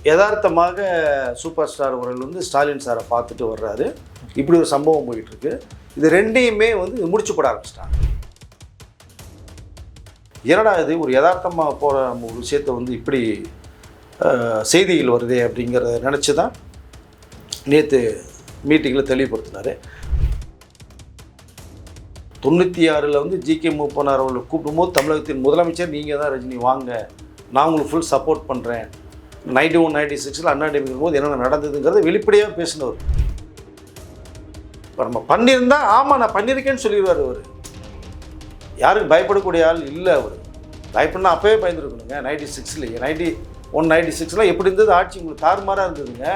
யதார்த்தமாக super star அவர்கள் வந்து ஸ்டாலின் சாரை பார்த்துட்டு வர்றாரு. இப்படி ஒரு சம்பவம் போயிட்டுருக்கு. இது ரெண்டையுமே வந்து முடிச்சு போட ஆரம்பிச்சிட்டாங்க. என்னடா இது ஒரு யதார்த்தமாக போகிற ஒரு விஷயத்தை வந்து இப்படி செய்திகள் வருதே அப்படிங்கிறத நினச்சி தான் நேற்று மீட்டிங்கில் தெளிவுபடுத்தினார். 96 வந்து ஜிகே மூப்பனார் அவர்களை கூப்பிடும்போது தமிழகத்தின் முதலமைச்சர் நீங்கள் தான் ரஜினி வாங்க, நான் உங்களுக்கு ஃபுல் சப்போர்ட் பண்ணுறேன். 91 96 அண்ணா டிஎம்கே போது என்னென்ன நடந்ததுங்கிறத வெளிப்படையாக பேசினவர். இப்போ நம்ம பண்ணியிருந்தா ஆமாம் நான் பண்ணியிருக்கேன்னு சொல்லிடுவார். அவர் யாருக்கு பயப்படக்கூடிய ஆள் இல்லை. அவர் பயப்படனா அப்போவே பயந்துருக்கணுங்க. 96 91 96 எப்படி இருந்தது ஆட்சி, உங்களுக்கு தாறுமாறாக இருந்ததுங்க.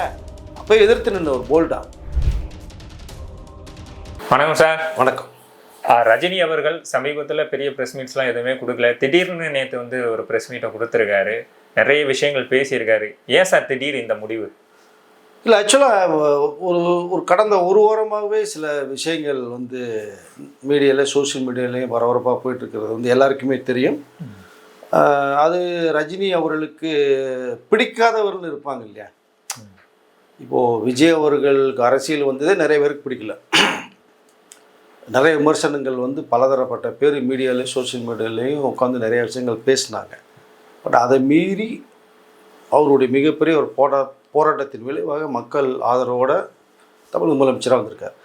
அப்போ எதிர்த்து நின்ற ஒரு போல்டா. வணக்கம் சார். வணக்கம். ரஜினி அவர்கள் சமீபத்தில் பெரிய ப்ரெஸ் மீட்ஸ்லாம் எதுவுமே கொடுக்கல. திடீர்னு நேற்று வந்து ஒரு ப்ரெஸ் மீட்டை கொடுத்துருக்காரு. நிறைய விஷயங்கள் பேசியிருக்காரு. ஏன் சார் திடீர் இந்த முடிவு? இல்லை, ஆக்சுவலாக ஒரு கடந்த ஒரு வாரமாகவே சில விஷயங்கள் வந்து மீடியாவில் சோஷியல் மீடியாலையும் பரபரப்பாக போயிட்டுருக்கிறது வந்து எல்லாருக்குமே தெரியும். அது ரஜினி அவர்களுக்கு பிடிக்காதவர்கள் இருப்பாங்க இல்லையா. இப்போது விஜய் அவர்களுக்கு அரசியல் வந்ததே நிறைய பேருக்கு பிடிக்கல. நிறைய விமர்சனங்கள் வந்து பலதரப்பட்ட பேர் மீடியாவிலையும் சோஷியல் மீடியாவிலையும் உட்காந்து நிறைய விஷயங்கள் பேசினாங்க. பட் அதை மீறி அவருடைய மிகப்பெரிய ஒரு போராட்டத்தின் விளைவாக மக்கள் ஆதரவோடு தமிழ் முதலமைச்சராக வந்திருக்கார்.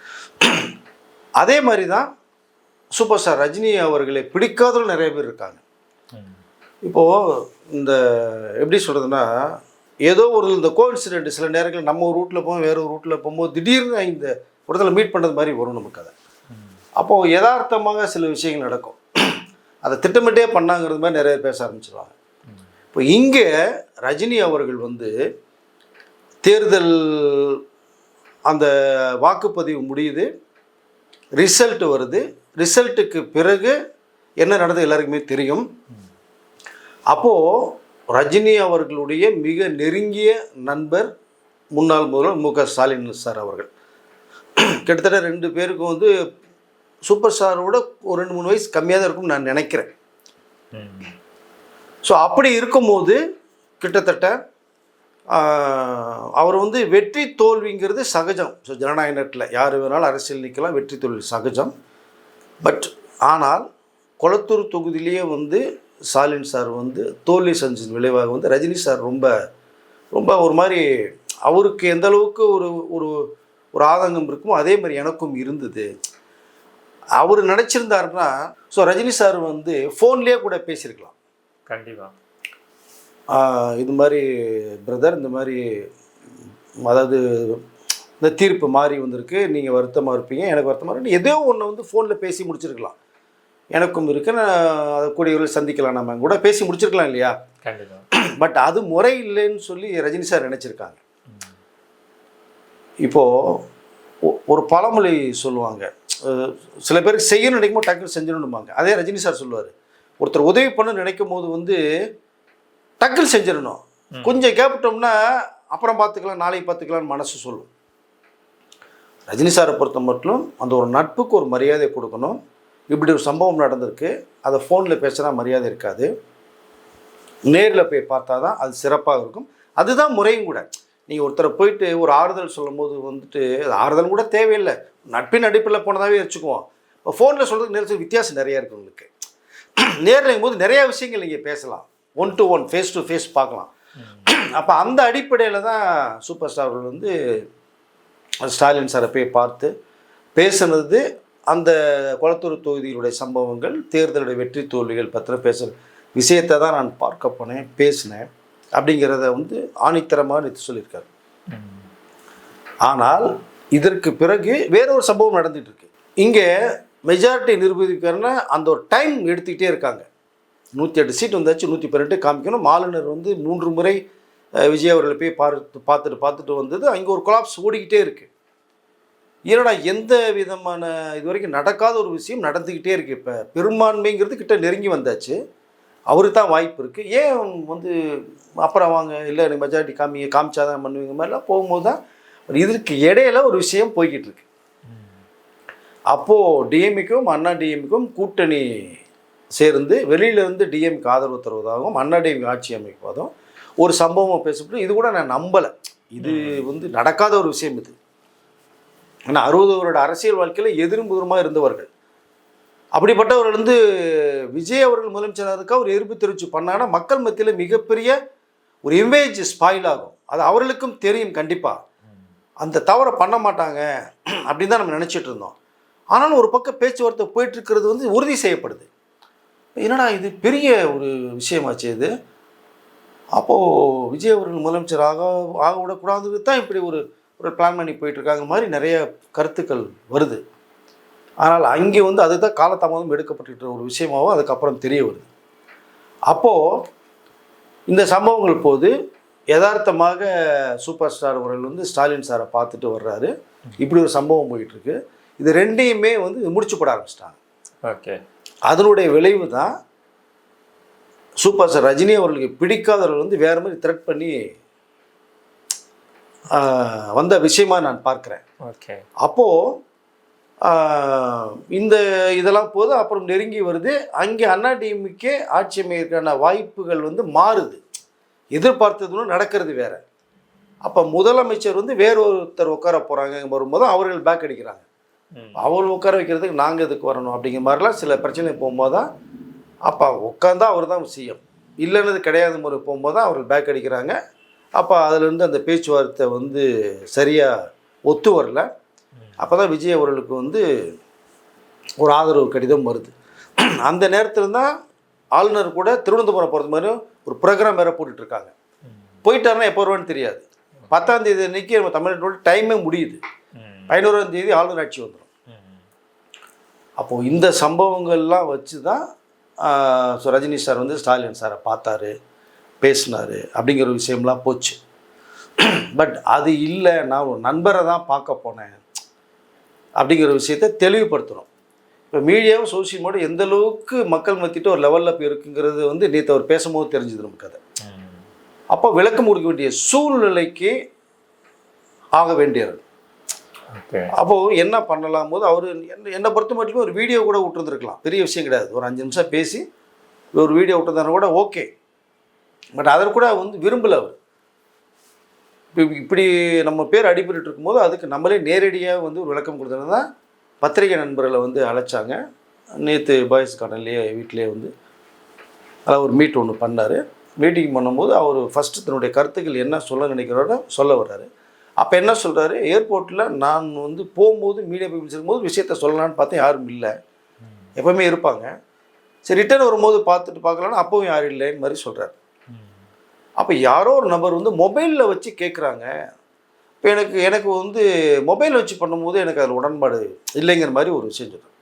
அதே மாதிரி தான் சூப்பர் ஸ்டார் ரஜினி அவர்களை பிடிக்காதவர்கள் நிறைய பேர் இருக்காங்க. இப்போது இந்த எப்படி சொல்கிறதுனா, ஏதோ ஒரு இந்த கோஇன்சிடென்ட் சில நேரங்கள் நம்ம ஒரு ரூட்டில் போவோம், வேறு ஒரு ரூட்டில் போகும்போது திடீர்னு இந்த இடத்துல மீட் பண்ணுறது மாதிரி வரும் நமக்கு. அதை அப்போது யதார்த்தமாக சில விஷயங்கள் நடக்கும். அதை திட்டமிட்டே பண்ணாங்கிறது மாதிரி நிறைய பேச ஆரம்பிச்சிருவாங்க. இப்போ இங்கே ரஜினி அவர்கள் வந்து தேர்தல் அந்த வாக்குப்பதிவு முடியுது, ரிசல்ட் வருது. ரிசல்ட்டுக்கு பிறகு என்ன நடந்தது எல்லாருக்குமே தெரியும். அப்போது ரஜினி அவர்களுடைய மிக நெருங்கிய நண்பர் முன்னாள் முதல்வர் மு.க. ஸ்டாலின் சார் அவர்கள் கிட்டத்தட்ட 2 பேருக்கும் வந்து சூப்பர் ஸ்டாரோட ஒரு 2-3 வயசு கம்மியாக தான் இருக்கும்னு நான் நினைக்கிறேன். ஸோ அப்படி இருக்கும்போது கிட்டத்தட்ட அவர் வந்து வெற்றி தோல்விங்கிறது சகஜம். ஸோ ஜனநாயக நாட்டில் யார் வேணாலும் அரசியல் நிற்கலாம், வெற்றி தோல்வி சகஜம். பட் ஆனால் கொளத்தூர் தொகுதியிலேயே வந்து ஸ்டாலின் சார் வந்து தோல்வி செஞ்சது விளைவாக வந்து ரஜினி சார் ரொம்ப ரொம்ப ஒரு மாதிரி அவருக்கு எந்த அளவுக்கு ஒரு ஒரு ஒரு ஆதங்கம் இருக்குமோ அதே மாதிரி எனக்கும் இருந்தது. அவர் நினச்சிருந்தாருன்னா ஸோ ரஜினி சார் வந்து ஃபோன்லேயே கூட பேசியிருக்கலாம். கண்டிப்பாக இது மாதிரி பிரதர், இந்த மாதிரி அதாவது இந்த தீர்ப்பு மாறி வந்திருக்கு, நீங்கள் வருத்தமாக இருப்பீங்க, எனக்கு வருத்தமாக இருக்கு, ஏதோ ஒன்று வந்து ஃபோனில் பேசி முடிச்சிருக்கலாம். எனக்கும் இருக்கு, நான் அதை கூடியவர்கள் சந்திக்கலாம், நம்ம கூட பேசி முடிச்சிருக்கலாம் இல்லையா. கண்டிப்பாக. பட் அது முறை இல்லைன்னு சொல்லி ரஜினி சார் நினச்சிருக்காங்க. இப்போது ஒரு பழமொழி சொல்லுவாங்க, சில பேருக்கு செய்யணும்னு நினைக்கும்போது டக்குன்னு செஞ்சிடணும்பாங்க. அதே ரஜினி சார் சொல்லுவார், ஒருத்தர் உதவி பண்ண நினைக்கும் போது வந்து டக்குன்னு செஞ்சிடணும், கொஞ்சம் கேப்பிட்டோம்னா அப்புறம் பார்த்துக்கலாம், நாளைக்கு பார்த்துக்கலான்னு மனசு சொல்லும். ரஜினி சாரை பொறுத்த மட்டும் அந்த ஒரு நட்புக்கு ஒரு மரியாதை கொடுக்கணும். இப்படி ஒரு சம்பவம் நடந்திருக்கு, அதை ஃபோனில் பேசுனா மரியாதை இருக்காது, நேரில் போய் பார்த்தா தான் அது சிறப்பாக இருக்கும். அதுதான் முறையும் கூட. நீங்கள் ஒருத்தரை போயிட்டு ஒரு ஆறுதல் சொல்லும் போது வந்துட்டு ஆறுதல் கூட தேவையில்லை, நட்பின் அடிப்பில் போனதாகவே வச்சுக்குவோம். இப்போ ஃபோனில் சொல்கிறதுக்கு நேரத்துக்கு வித்தியாசம் நிறையா இருக்குது உங்களுக்கு. நேரில் போது நிறையா விஷயங்கள் நீங்கள் பேசலாம், 1-to-1 ஃபேஸ் டு ஃபேஸ் பார்க்கலாம். அப்போ அந்த அடிப்படையில் தான் சூப்பர் ஸ்டார்கள் வந்து ஸ்டாலின் சாரை போய் பார்த்து பேசுனது. அந்த கொளத்தூர் தொகுதியினுடைய சம்பவங்கள், தேர்தலுடைய வெற்றி தோல்விகள் பற்றின பேசுகிற விஷயத்தை தான் நான் பார்க்க போனேன், பேசினேன் அப்படிங்கிறத வந்து ஆணித்தரமாக நேற்று சொல்லியிருக்காரு. ஆனால் இதற்கு பிறகு வேற ஒரு சம்பவம் நடந்துகிட்டு இருக்கு. இங்கே மெஜாரிட்டி நிரூபிக்கிறன்னா அந்த ஒரு டைம் எடுத்துக்கிட்டே இருக்காங்க. 108 சீட் வந்தாச்சு, 118 காமிக்கணும். ஆளுநர் வந்து 3 முறை விஜய் அவர்களை போய் பார்த்துட்டு வந்தது. அங்கே ஒரு கொலாப்ஸ் ஓடிக்கிட்டே இருக்குது. ஏன்னா எந்த விதமான இது வரைக்கும் நடக்காத ஒரு விஷயம் நடந்துக்கிட்டே இருக்குது. இப்போ பெரும்பான்மைங்கிறது கிட்ட நெருங்கி வந்தாச்சு, அவருக்கு தான் வாய்ப்பு இருக்குது. ஏன் வந்து அப்புறம் வாங்க இல்லை எனக்கு மெஜாரிட்டி காமிச்சாதான் பண்ணுவீங்க மாதிரிலாம் போகும்போது தான் இதற்கு இடையில ஒரு விஷயம் போய்கிட்டு இருக்கு. அப்போது டிஎம்கேக்கும் அண்ணா டிஎம்கேக்கும் கூட்டணி சேர்ந்து வெளியிலேருந்து டிஎம்கே ஆதரவு தருவதாகவும் அண்ணா டிஎம்கே ஆட்சி அமைப்பதும் ஒரு சம்பவம் பேசப்பட்டு இது கூட நான் நம்பலை, இது வந்து நடக்காத ஒரு விஷயம் இது. ஏன்னா 60 வருட அரசியல் வாழ்க்கையில் எதிரும் புதிருமாக இருந்தவர்கள். அப்படிப்பட்டவர்கள் வந்து விஜய் அவர்கள் முதலமைச்சராக ஒரு எதிர்ப்பு தெரிவித்து பண்ணாங்கன்னா மக்கள் மத்தியில் மிகப்பெரிய ஒரு இமேஜ் ஸ்பாயில் ஆகும். அது அவர்களுக்கும் தெரியும். கண்டிப்பாக அந்த தவறை பண்ண மாட்டாங்க அப்படின்னு தான் நம்ம நினச்சிட்டு இருந்தோம். ஆனாலும் ஒரு பக்கம் பேச்சுவார்த்தை போயிட்டுருக்கிறது வந்து உறுதி செய்யப்படுது. என்னடா இது பெரிய ஒரு விஷயமாச்சு இது. அப்போது விஜய் அவர்கள் முதலமைச்சர் ஆக விடக்கூடாது தான் இப்படி ஒரு பிளான் பண்ணி போயிட்டுருக்காங்க மாதிரி நிறைய கருத்துக்கள் வருது. ஆனால் அங்கே வந்து அதுதான் காலதாமதம் எடுக்கப்பட்டு ஒரு விஷயமாகவும் அதுக்கப்புறம் தெரிய வருது. அப்போது இந்த சம்பவங்கள் போது யதார்த்தமாக சூப்பர் ஸ்டார் அவர்கள் வந்து ஸ்டாலின் சாரை பார்த்துட்டு வர்றாரு. இப்படி ஒரு சம்பவம் போயிட்டுருக்கு. இது ரெண்டையுமே வந்து முடிச்சு போட ஆரம்பிச்சிட்டாங்க. ஓகே. அதனுடைய விளைவு தான் சூப்பர் ஸ்டார் ரஜினி அவர்களுக்கு பிடிக்காதவர்கள் வந்து வேறு மாதிரி த்ரெட் பண்ணி வந்த விஷயமா நான் பார்க்குறேன். ஓகே. அப்போது இந்த இதெல்லாம் போது அப்புறம் நெருங்கி வருது. அங்கே அதிமுக ஆட்சி அமைக்கிறதுக்கான வாய்ப்புகள் வந்து மாறுது. எதிர்பார்த்ததுன்னு நடக்கிறது வேறு. அப்போ முதலமைச்சர் வந்து வேறொருத்தர் உட்கார போகிறாங்க வரும்போது அவர்கள் பேக் அடிக்கிறாங்க. அவர்கள் உட்கார வைக்கிறதுக்கு நாங்கள் இதுக்கு வரணும் அப்படிங்கிற மாதிரிலாம் சில பிரச்சனை போகும்போது தான் அப்போ உட்காந்தா அவர் தான் சிஎம் இல்லைன்னது கிடையாது முறை போகும்போது தான் அவர்கள் பேக் அடிக்கிறாங்க. அப்போ அதிலேருந்து அந்த பேச்சுவார்த்தை வந்து சரியாக ஒத்து வரல. அப்போ தான் விஜய் அவர்களுக்கு வந்து ஒரு ஆதரவு கடிதம் வருது. அந்த நேரத்தில் தான் ஆளுநர் கூட திருவனந்தபுரம் போகிறது மாதிரி ஒரு ப்ரோக்ராம் வேறு போட்டுட்ருக்காங்க. போயிட்டாருன்னா எப்போ வருவான்னு தெரியாது. 10ஆம் தேதி அன்றைக்கி நம்ம தமிழ்நாட்டோட டைமே முடியுது. 11ஆம் தேதி ஆளுநர் ஆட்சி வந்துடும். அப்போது இந்த சம்பவங்கள்லாம் வச்சு தான் ரஜினி சார் வந்து ஸ்டாலின் சாரை பார்த்தாரு, பேசினார் அப்படிங்கிற விஷயம்லாம் போச்சு. பட் அது இல்லை, நான் ஒரு நண்பரை தான் பார்க்க போனேன் அப்படிங்கிற விஷயத்தை தெளிவுபடுத்துகிறோம். இப்போ மீடியாவும் சோசியல் மீடியா எந்த அளவுக்கு மக்கள் மத்திட்டு ஒரு லெவலில் போய் இருக்குங்கிறது வந்து நேற்று அவர் பேசும்போது தெரிஞ்சுது நமக்கு. அதை அப்போ விளக்கம் கொடுக்க வேண்டிய சூழ்நிலைக்கு ஆக வேண்டியது. அப்போது என்ன பண்ணலாம் போது அவர் என்னை பொறுத்த மட்டுமே ஒரு வீடியோ கூட விட்டுருந்துருக்கலாம். பெரிய விஷயம் கிடையாது. ஒரு 5 நிமிஷம் பேசி ஒரு வீடியோ விட்டுருந்தாரு கூட ஓகே. பட் அதை கூட வந்து விரும்பலை அவர். இப்படி நம்ம பேர் அடிபட்டு இருக்கும்போது அதுக்கு நம்மளே நேரடியாக வந்து ஒரு விளக்கம் கொடுத்தது தான் பத்திரிகை நண்பர்களை வந்து அழைச்சாங்க. நேற்று பாய்ஸ் கார்டன்லேயே வீட்டிலே வந்து அதாவது ஒரு மீட் ஒன்று பண்ணார். மீட்டிங் பண்ணும்போது அவர் ஃபஸ்ட்டு தன்னுடைய கருத்துக்கள் என்ன சொல்ல நினைக்கிறோட சொல்ல வர்றாரு. அப்போ என்ன சொல்கிறாரு, ஏர்போர்ட்டில் நான் வந்து போகும்போது மீடியா பீப்புள்ஸ் இருக்கும்போது விஷயத்த சொல்லலான்னு பார்த்தேன், யாரும் இல்லை. எப்போவுமே இருப்பாங்க. சரி ரிட்டர்ன் வரும்போது பார்த்துட்டு பார்க்கலான்னு அப்போவும் யாரும் இல்லைன்னு மாதிரி சொல்கிறார். அப்போ யாரோ ஒரு நபர் வந்து மொபைலில் வச்சு கேட்குறாங்க. இப்போ எனக்கு வந்து மொபைல் வச்சு பண்ணும்போது எனக்கு அதில் உடன்பாடு இல்லைங்கிற மாதிரி ஒரு விஷயம் சொல்கிறேன்.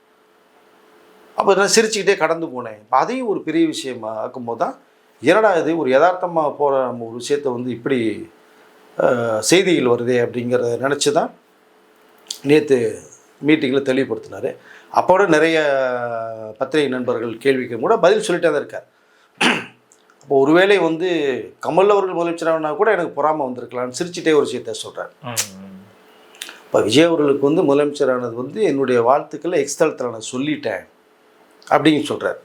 அப்போ நான் சிரிச்சுக்கிட்டே கடந்து போனேன். இப்போ அதையும் ஒரு பெரிய விஷயமா ஆக்கும்போது தான் என்னடா இது ஒரு யதார்த்தமாக போகிற நம்ம ஒரு விஷயத்தை வந்து இப்படி செய்திகள் வருதே அப்படிங்கிறத நினச்சி தான் நேற்று மீட்டிங்கில் தெளிவுபடுத்தினார். அப்போட நிறைய பத்திரிகை நண்பர்கள் கேள்விக்கு கூட பதில் சொல்லிட்டே தான் இருக்கார். அப்போ ஒருவேளை வந்து கமல் அவர்கள் முதலமைச்சரானா கூட எனக்கு பொறாமல் வந்திருக்கலாம்னு சிரிச்சுட்டே ஒரு விஷயத்த சொல்கிறார். இப்போ விஜய் அவர்களுக்கு வந்து முதலமைச்சரானது வந்து என்னுடைய வாழ்த்துக்களை எக்ஸ்தலத்தில் நான் சொல்லிட்டேன் அப்படின்னு சொல்கிறார்.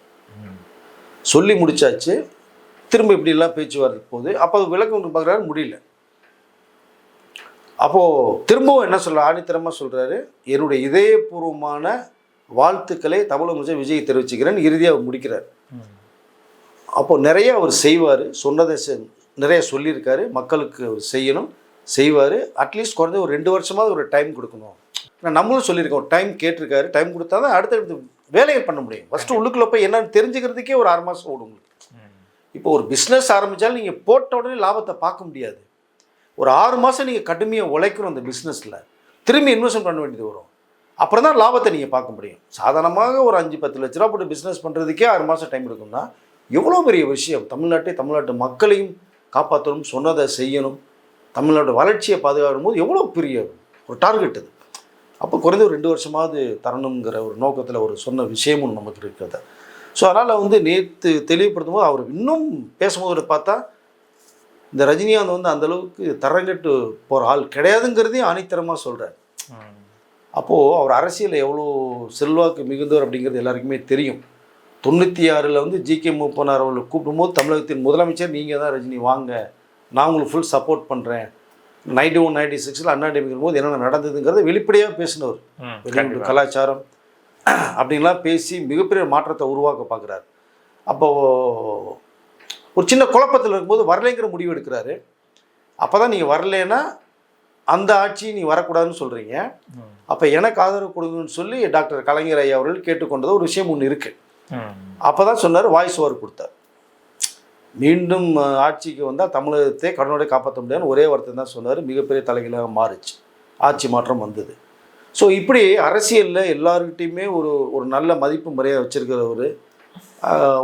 சொல்லி முடித்தாச்சு. திரும்ப இப்படிலாம் பேச்சுவார்த்தை போகுது. அப்போ விளக்கம் பார்க்குறாரு, முடியல. அப்போது திரும்பவும் என்ன சொல்ல ஆணித்தரமாக சொல்கிறாரு, என்னுடைய இதயபூர்வமான வாழ்த்துக்களை தமிழக முதலமைச்சர் விஜய் தெரிவிச்சுக்கிறேன்னு இறுதியாக அவர் முடிக்கிறார். அப்போது நிறைய அவர் செய்வார், சொன்னதை நிறைய சொல்லியிருக்காரு. மக்களுக்கு அவர் செய்வார். அட்லீஸ்ட் குறைஞ்ச ஒரு 2 வருஷமாவது ஒரு டைம் கொடுக்கணும். நம்மளும் சொல்லியிருக்கோம், டைம் கேட்டிருக்காரு. டைம் கொடுத்தா தான் அடுத்தடுத்து வேலைகள் பண்ண முடியும். ஃபஸ்ட்டு உள்ளுக்குள்ளே போய் என்னன்னு தெரிஞ்சுக்கிறதுக்கே ஒரு 6 மாதம் ஓடும் உங்களுக்கு. இப்போ ஒரு பிஸ்னஸ் ஆரம்பித்தாலும் நீங்கள் போட்ட உடனே லாபத்தை பார்க்க முடியாது. ஒரு 6 மாதம் நீங்கள் கடுமையாக உழைக்கணும் அந்த பிஸ்னஸில். திரும்பி இன்வெஸ்ட்மெண்ட் பண்ண வேண்டியது வரும். அப்புறம் தான் லாபத்தை நீங்கள் பார்க்க முடியும். சாதாரணமாக ஒரு 5-10 லட்ச ரூபா போட்டு பிஸ்னஸ் பண்ணுறதுக்கே 6 மாதம் டைம் எடுக்கும்னா எவ்வளோ பெரிய விஷயம். தமிழ்நாட்டு மக்களையும் காப்பாற்றணும், சொன்னதை செய்யணும், தமிழ்நாட்டு வளர்ச்சியை பாதுகாக்கும் போது எவ்வளோ பெரிய ஒரு டார்கெட் அது. அப்போ குறைந்த ஒரு 2 வருஷமாவது தரணுங்கிற ஒரு நோக்கத்தில் ஒரு சொன்ன விஷயமும் நமக்கு இருக்குது. ஸோ அதனால் வந்து நேற்று தெளிவுபடுத்தும் போது அவர் இன்னும் பேசும்போது பார்த்தா இந்த ரஜினிகாந்த் வந்து அந்தளவுக்கு தரங்கட்டு போகிற ஆள் கிடையாதுங்கிறதையும் ஆணித்தரமாக சொல்கிறார். அப்போது அவர் அரசியலில் எவ்வளோ செல்வாக்கு மிகுந்தவர் அப்படிங்கிறது எல்லாருக்குமே தெரியும். 96 வந்து ஜிகே மூப்பனார் அவர்களை கூப்பிடும்போது தமிழகத்தின் முதலமைச்சர் நீங்கள் தான் ரஜினி வாங்க நான் உங்களுக்கு ஃபுல் சப்போர்ட் பண்ணுறேன். 91 96 அண்ணா டிஎம்கே போது என்னென்ன நடந்ததுங்கிறத வெளிப்படையாக பேசினவர். வெளியுறவு கலாச்சாரம் அப்படின்லாம் பேசி மிகப்பெரிய மாற்றத்தை உருவாக்க பார்க்குறாரு. அப்போது ஒரு சின்ன குழப்பத்தில் இருக்கும்போது வரலைங்கிற முடிவு எடுக்கிறாரு. அப்போ தான் நீங்கள் வரலைன்னா அந்த ஆட்சி நீ வரக்கூடாதுன்னு சொல்கிறீங்க, அப்போ எனக்கு ஆதரவு கொடுங்கன்னு சொல்லி டாக்டர் கலைஞர் ஐயா அவர்கள் கேட்டுக்கொண்டது ஒரு விஷயம் ஒன்று இருக்குது. அப்போ தான் சொன்னார், வாய்ஸ் ஓவர் கொடுத்தார். மீண்டும் ஆட்சிக்கு வந்தால் தமிழகத்தை கடனோட காப்பாற்ற முடியாதுன்னு ஒரே வார்த்தை தான் சொன்னார். மிகப்பெரிய தலைகளாக மாறிச்சு, ஆட்சி மாற்றம் வந்தது. ஸோ இப்படி அரசியலில் எல்லாருக்கிட்டையுமே ஒரு நல்ல மதிப்பு முறையாக வச்சுருக்கிறவர்,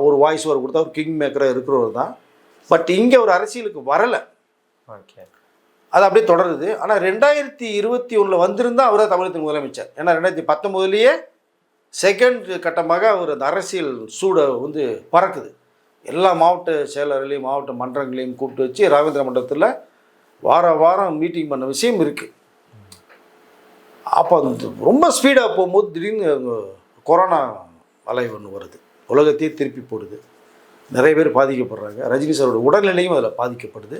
ஒரு வாய்ஸ் ஓவர் கொடுத்தா ஒரு கிங் மேக்கராக இருக்கிறவர் தான். பட் இங்கே ஒரு அரசியலுக்கு வரலை. ஓகே, அது அப்படியே தொடருது. ஆனால் 2021 வந்திருந்தால் அவர் தான் தமிழகத்தின் முதலமைச்சர். ஏன்னா 2019 செகண்ட் கட்டமாக அவர் அந்த அரசியல் சூடை வந்து பறக்குது. எல்லா மாவட்ட செயலர்களையும் மாவட்ட மன்றங்களையும் கூப்பிட்டு வச்சு ராமேந்திர மண்டபத்தில் வாரம் மீட்டிங் பண்ண விஷயம் இருக்குது. அப்போ அந்த ரொம்ப ஸ்பீடாக போகும்போது திடீர்னு கொரோனா அலை ஒன்று வருது, உலகத்தையே திருப்பி போடுது, நிறைய பேர் பாதிக்கப்படுறாங்க. ரஜினி சாரோட உடல்நிலையும் அதில் பாதிக்கப்படுது.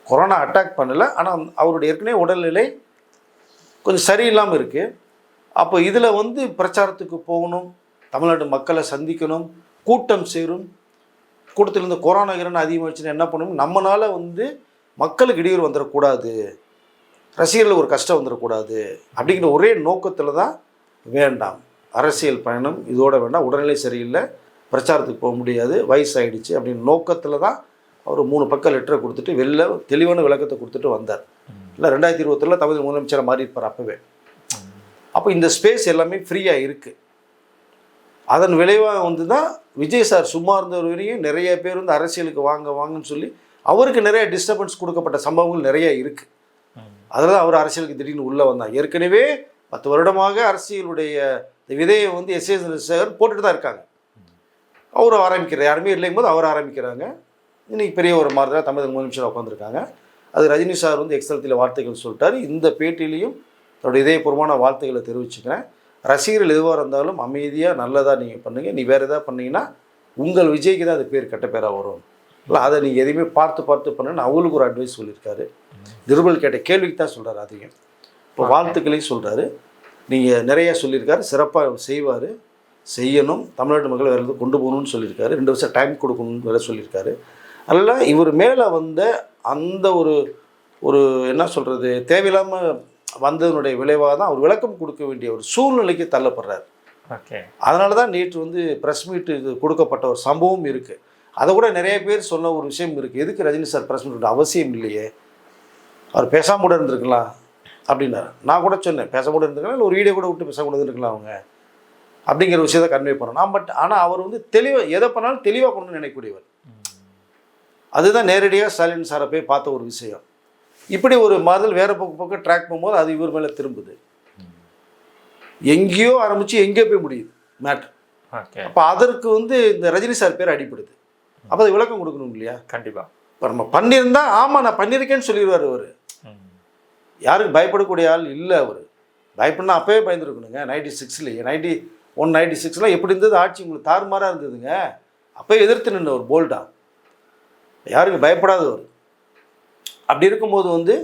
கொரோனா அட்டாக் பண்ணலை, ஆனால் அவருடைய ஏற்கனவே உடல்நிலை கொஞ்சம் சரியில்லாமல் இருக்குது. அப்போ இதில் வந்து பிரச்சாரத்துக்கு போகணும், தமிழ்நாட்டு மக்களை சந்திக்கணும், கூட்டம் சேரும். கூட்டத்திலேருந்து கொரோனா அதிகமாகிடுச்சுன்னா என்ன பண்ணணும், நம்மளால் வந்து மக்களுக்கு இடையூறு வந்துடக்கூடாது, ரசிகர்களுக்கு ஒரு கஷ்டம் வந்துடக்கூடாது அப்படிங்கிற ஒரே நோக்கத்தில் தான் வேண்டாம் அரசியல் பயணம் இதோட வேண்டாம், உடல்நிலை சரியில்லை, பிரச்சாரத்துக்கு போக முடியாது, வயசாகிடுச்சு அப்படின்ற நோக்கத்தில் தான் அவர் 3 பக்கம் லெட்டரை கொடுத்துட்டு தெளிவான விளக்கத்தை கொடுத்துட்டு வந்தார். இல்லை 2021 தமிழ் முதலமைச்சராக மாறி இருப்பார் அப்போவே. அப்போ இந்த ஸ்பேஸ் எல்லாமே ஃப்ரீயாக இருக்குது. அதன் விளைவாக வந்து தான் விஜய் சார் சும்மா இருந்தவர் வரையும் நிறைய பேர் வந்து அரசியலுக்கு வாங்கன்னு சொல்லி அவருக்கு நிறைய டிஸ்டர்பன்ஸ் கொடுக்கப்பட்ட சம்பவங்கள் நிறைய இருக்குது. அதில் தான் அவர் அரசியலுக்கு திடீர்னு உள்ளே வந்தார். ஏற்கனவே 10 வருடமாக அரசியலுடைய விதையை வந்து எஸ்.ஏ. சேகர் போட்டுட்டு தான் இருக்காங்க. அவர் ஆரம்பிக்கிறார், யாருமே இல்லைங்கும் போது அவர் ஆரம்பிக்கிறாங்க. இன்றைக்கி பெரிய ஒரு மாறுதலாக தமிழக முதலமைச்சராக உட்காந்துருக்காங்க. அது ரஜினி சார் வந்து எக்ஸ்தலத்தில் வார்த்தைகள் சொல்லிட்டார். இந்த பேட்டிலையும் என்னோட இதயபூர்வமான வாழ்த்துக்களை தெரிவிச்சுக்கிறேன். ரசிகர்கள் எதுவாக இருந்தாலும் அமைதியாக நல்லதாக நீங்கள் பண்ணுங்கள், நீ வேறு எதாவது பண்ணிங்கன்னா உங்கள் விஜய்க்கு தான் அது பேர் கெட்ட பேராக வரும், இல்லை அதை நீங்கள் எதையுமே பார்த்து பண்ணுன்னு அவங்களுக்கு ஒரு அட்வைஸ் சொல்லியிருக்காரு. நிருபல் கேட்ட கேள்விக்கு தான் சொல்கிறார். அதையும் இப்போ வாழ்த்துக்களையும் சொல்கிறாரு. நீங்கள் நிறைய சொல்லியிருக்காரு, சிறப்பாக செய்வார், செய்யணும், தமிழ்நாட்டு மக்களை வேறு எதுவும் கொண்டு போகணும்னு சொல்லியிருக்காரு. 2 வருஷம் டைம் கொடுக்கணும்னு வேறு சொல்லியிருக்காரு. அதனால் இவர் மேலே வந்த அந்த ஒரு என்ன சொல்கிறது, தேவையில்லாமல் வந்ததனுடைய விளைவாக தான் அவர் விளக்கம் கொடுக்க வேண்டிய ஒரு சூழ்நிலைக்கு தள்ளப்படுறார். ஓகே, அதனால தான் நேற்று வந்து ப்ரெஸ் மீட் இது கொடுக்கப்பட்ட ஒரு சம்பவம் இருக்குது. அதை கூட நிறைய பேர் சொன்ன ஒரு விஷயம் இருக்குது, எதுக்கு ரஜினி சார் ப்ரெஸ் மீட் அவசியம் இல்லையே, அவர் பேசாம கூட இருந்திருக்கலாம் அப்படின்னாரு. நான் கூட சொன்னேன், பேச கூட இருந்திருக்கலாம், இல்லை ஒரு வீடியோ கூட விட்டு பேச கூட இருந்திருக்கலாம் அவங்க அப்படிங்கிற விஷயத்தை கன்வே பண்ணணும். பட் ஆனால் அவர் வந்து தெளிவாக எதை பண்ணாலும் தெளிவாக பண்ணணும்னு நினைக்கக்கூடியவர். அதுதான் நேரடியாக ஸ்டாலின் சாரை போய் பார்த்த ஒரு விஷயம். இப்படி ஒரு மாறுதல் வேறு பக்கம் ட்ராக் போகும்போது அது இவர் மேலே திரும்புது. எங்கேயோ ஆரம்பித்து எங்கேயோ போய் முடியுது மேட்ரு. அப்போ அதற்கு வந்து இந்த ரஜினி சார் பேர் அடிப்படுது. அப்போ அதை விளக்கம் கொடுக்கணும் இல்லையா? கண்டிப்பாக. இப்போ நம்ம பண்ணியிருந்தா ஆமாம் நான் பண்ணியிருக்கேன்னு சொல்லிடுவார் அவர். யாருக்கு பயப்படக்கூடிய ஆள் இல்லை அவர். பயப்படனா அப்போவே பயந்துருக்கணுங்க. 96 96 எப்படி இருந்தது ஆட்சி, உங்களுக்கு தாறுமாறாக இருந்ததுங்க. அப்போ எதிர்த்து நின்று ஒரு போல்டா, யாருக்கு பயப்படாதவர். அப்படி இருக்கும்போது வந்து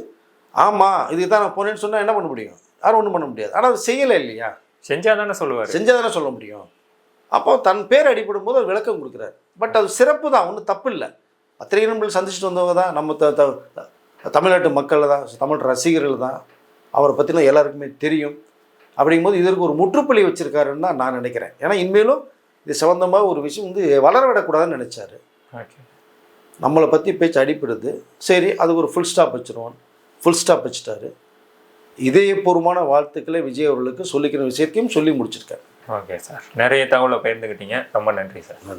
ஆமாம் இதுக்கு தான் நான் போனேன்னு சொன்னால் என்ன பண்ண முடியும்? யாரும் ஒன்றும் பண்ண முடியாது. ஆனால் அது செய்யலை இல்லையா? செஞ்சால் தானே சொல்லுவார், செஞ்சால் தானே சொல்ல முடியும். அப்போ தன் பேர் அடிப்படும் போது அவர் விளக்கம் கொடுக்குறாரு. பட் அது சிறப்பு தான், ஒன்றும் தப்பு இல்லை. பத்திரிகை நண்பர்கள் சந்திச்சுட்டு வந்தவங்க தான் நம்ம தமிழ்நாட்டு மக்கள் தான், தமிழ் ரசிகர்கள் தான், அவரை பற்றின எல்லாருக்குமே தெரியும். அப்படிங்கும்போது இதற்கு ஒரு முற்றுப்புள்ளி வச்சுருக்காருன்னு தான் நான் நினைக்கிறேன். ஏன்னா இனிமேலும் இது சம்மந்தமாக ஒரு விஷயம் வந்து வளர விடக்கூடாதுன்னு நினச்சாரு. நம்மளை பற்றி பேச்சு அடிப்படுது, சரி அதுக்கு ஒரு ஃபுல் ஸ்டாப் வச்சுருவோம், ஃபுல் ஸ்டாப் வச்சுட்டாரு. இதயபூர்வமான வாழ்த்துக்களை விஜய் அவர்களுக்கு சொல்லிக்கிற விஷயத்தையும் சொல்லி முடிச்சிருக்காரு. ஓகே சார், நிறைய தகவலை பகிர்ந்துக்கிட்டீங்க, ரொம்ப நன்றி சார். நன்றி.